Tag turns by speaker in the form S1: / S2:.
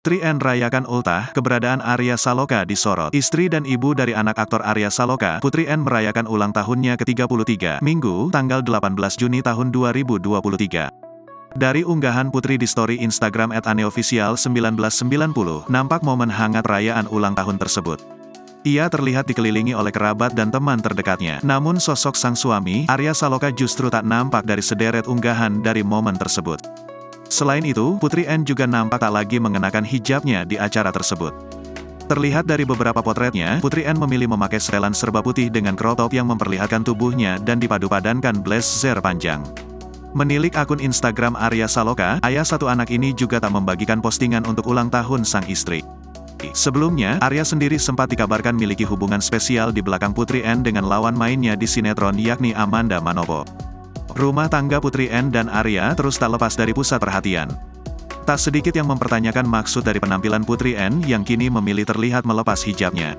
S1: Putri N rayakan ultah, keberadaan Arya Saloka disorot. Istri dan ibu dari anak aktor Arya Saloka, Putri N merayakan ulang tahunnya ke-33, Minggu, tanggal 18 Juni tahun 2023. Dari unggahan Putri di story Instagram @aneofficial1990, nampak momen hangat perayaan ulang tahun tersebut. Ia terlihat dikelilingi oleh kerabat dan teman terdekatnya. Namun sosok sang suami, Arya Saloka justru tak nampak dari sederet unggahan dari momen tersebut. Selain itu, Putri N juga nampak tak lagi mengenakan hijabnya di acara tersebut. Terlihat dari beberapa potretnya, Putri N memilih memakai setelan serba putih dengan crop top yang memperlihatkan tubuhnya dan dipadu-padankan blazer panjang. Menilik akun Instagram Arya Saloka, ayah satu anak ini juga tak membagikan postingan untuk ulang tahun sang istri. Sebelumnya, Arya sendiri sempat dikabarkan miliki hubungan spesial di belakang Putri N dengan lawan mainnya di sinetron yakni Amanda Manopo. Rumah tangga Putri N dan Arya terus tak lepas dari pusat perhatian. Tak sedikit yang mempertanyakan maksud dari penampilan Putri N yang kini memilih terlihat melepas hijabnya.